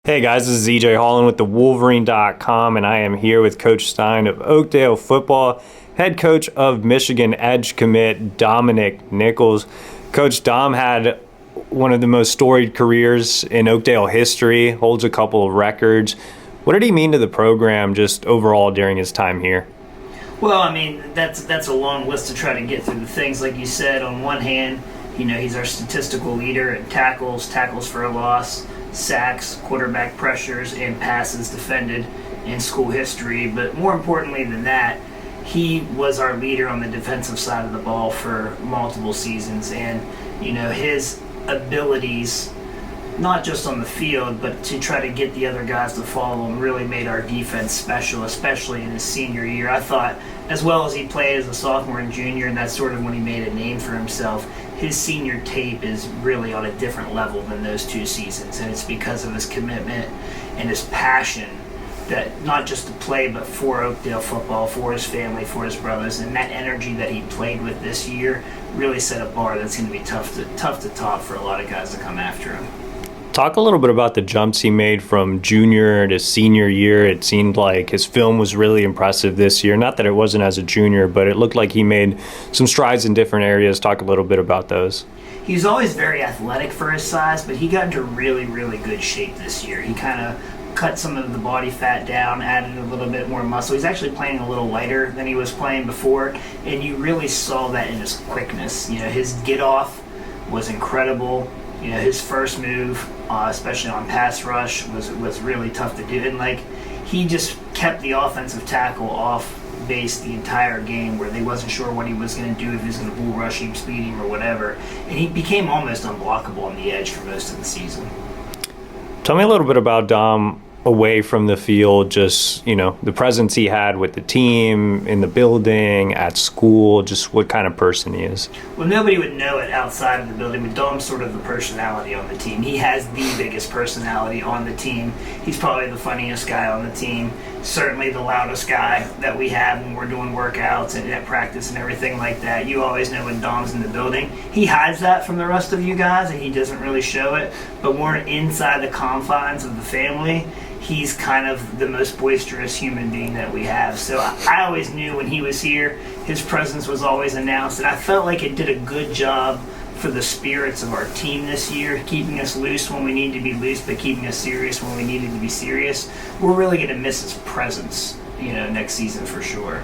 Hey guys, this is EJ Holland with the Wolverine.com, and I am here with Coach Stein of Oakdale football, head coach of Michigan edge commit Dominic Nichols. Coach Dom had one of the most storied careers in Oakdale history, holds a couple of records. What did he mean to the program just overall during his time here? Well, I mean, that's a long list to try to get through the things. Like you said, on one hand, he's our statistical leader in tackles for a loss, sacks, quarterback pressures, and passes defended in school history. But more importantly than that, he was our leader on the defensive side of the ball for multiple seasons. And, his abilities, not just on the field, but to try to get the other guys to follow him, really made our defense special, especially in his senior year. I thought, as well as he played as a sophomore and junior, and that's sort of when he made a name for himself, his senior tape is really on a different level than those two seasons, and it's because of his commitment and his passion, that not just to play, but for Oakdale football, for his family, for his brothers, and that energy that he played with this year really set a bar that's going to be tough to top for a lot of guys to come after him. Talk a little bit about the jumps he made from junior to senior year. It seemed like his film was really impressive this year. Not that it wasn't as a junior, but it looked like he made some strides in different areas. Talk a little bit about those. He's always very athletic for his size, but he got into really, really good shape this year. He kind of cut some of the body fat down, added a little bit more muscle. He's actually playing a little lighter than he was playing before, and you really saw that in his quickness. His get off was incredible. His first move, especially on pass rush, was really tough to do. And he just kept the offensive tackle off base the entire game, where they wasn't sure what he was going to do, if he was going to bull rush him, speed him, or whatever. And he became almost unblockable on the edge for most of the season. Tell me a little bit about Dom away from the field, just, the presence he had with the team, in the building, at school, just what kind of person he is. Well, nobody would know it outside of the building, but Dom's sort of the personality on the team. He has the biggest personality on the team. He's probably the funniest guy on the team, certainly the loudest guy that we have when we're doing workouts and at practice and everything like that. You always know when Dom's in the building. He hides that from the rest of you guys, and he doesn't really show it, but when we're inside the confines of the family, he's kind of the most boisterous human being that we have. So I always knew when he was here, his presence was always announced, and I felt like it did a good job for the spirits of our team this year, keeping us loose when we need to be loose, but keeping us serious when we needed to be serious. We're really going to miss his presence, next season for sure.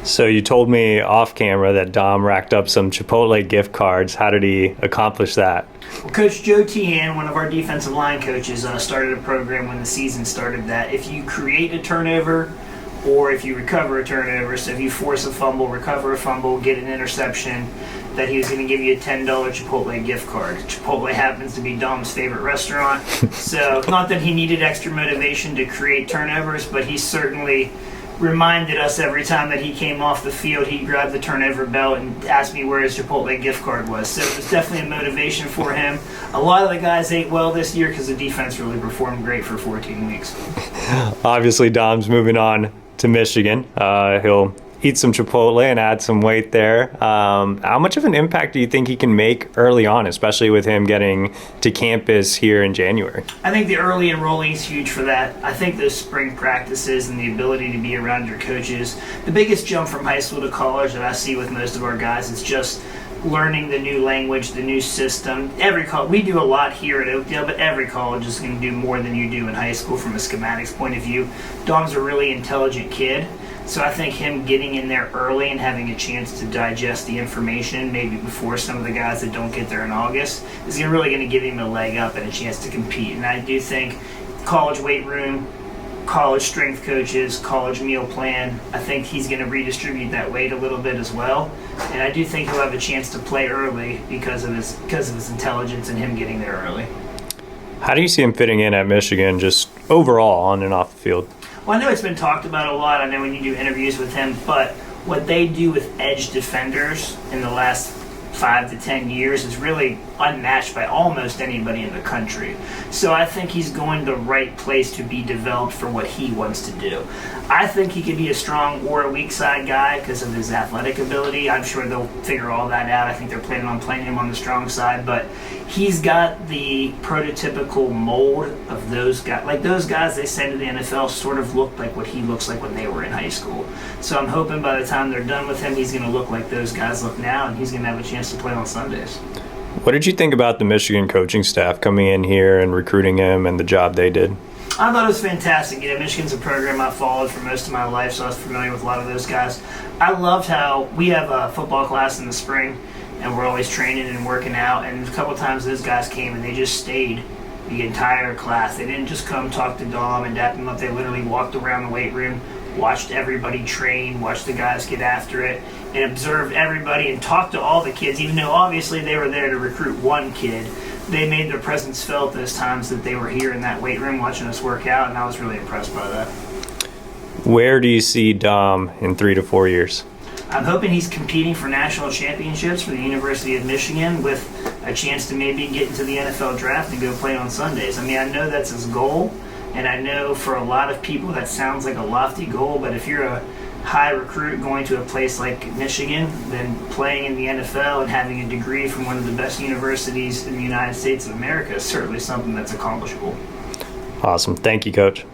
So you told me off camera that Dom racked up some Chipotle gift cards. How did he accomplish that? Well, Coach Joe Tehan, one of our defensive line coaches, started a program when the season started that if you create a turnover or if you recover a turnover, so if you force a fumble, recover a fumble, get an interception, that he was going to give you a $10 Chipotle gift card. Chipotle happens to be Dom's favorite restaurant, so not that he needed extra motivation to create turnovers, but he certainly reminded us every time that he came off the field, he'd grab the turnover belt and ask me where his Chipotle gift card was. So it was definitely a motivation for him. A lot of the guys ate well this year because the defense really performed great for 14 weeks. Obviously, Dom's moving on to Michigan. He'll eat some Chipotle and add some weight there. How much of an impact do you think he can make early on, especially with him getting to campus here in January? I think the early enrolling is huge for that. I think those spring practices and the ability to be around your coaches, the biggest jump from high school to college that I see with most of our guys is just learning the new language, the new system. We do a lot here at Oakdale, but every college is going to do more than you do in high school from a schematics point of view. Dom's a really intelligent kid. So I think him getting in there early and having a chance to digest the information, maybe before some of the guys that don't get there in August, is really going to give him a leg up and a chance to compete. And I do think college weight room, college strength coaches, college meal plan, I think he's going to redistribute that weight a little bit as well. And I do think he'll have a chance to play early because of his intelligence and him getting there early. How do you see him fitting in at Michigan, just overall on and off the field? Well, I know it's been talked about a lot. I know when you do interviews with him, but what they do with edge defenders in the last 5 to 10 years is really unmatched by almost anybody in the country. So I think he's going the right place to be developed for what he wants to do. I think he could be a strong or a weak side guy because of his athletic ability. I'm sure they'll figure all that out. I think they're planning on playing him on the strong side, but he's got the prototypical mold of those guys. Like those guys they send to the NFL sort of look like what he looks like when they were in high school. So I'm hoping by the time they're done with him, he's going to look like those guys look now, and he's going to have a chance to play on Sundays. What did you think about the Michigan coaching staff coming in here and recruiting him and the job they did? I thought it was fantastic. Michigan's a program I followed for most of my life, so I was familiar with a lot of those guys. I loved how we have a football class in the spring, and we're always training and working out, and a couple times those guys came and they just stayed the entire class. They didn't just come talk to Dom and dap him up. They literally walked around the weight room, watched everybody train, watched the guys get after it, and observed everybody and talked to all the kids, even though obviously they were there to recruit one kid. They made their presence felt those times that they were here in that weight room watching us work out, and I was really impressed by that. Where do you see Dom in 3 to 4 years? I'm hoping he's competing for national championships for the University of Michigan with a chance to maybe get into the NFL draft and go play on Sundays. I know that's his goal, and I know for a lot of people that sounds like a lofty goal, but if you're a high recruit going to a place like Michigan, then playing in the NFL and having a degree from one of the best universities in the United States of America is certainly something that's accomplishable. Awesome. Thank you, Coach.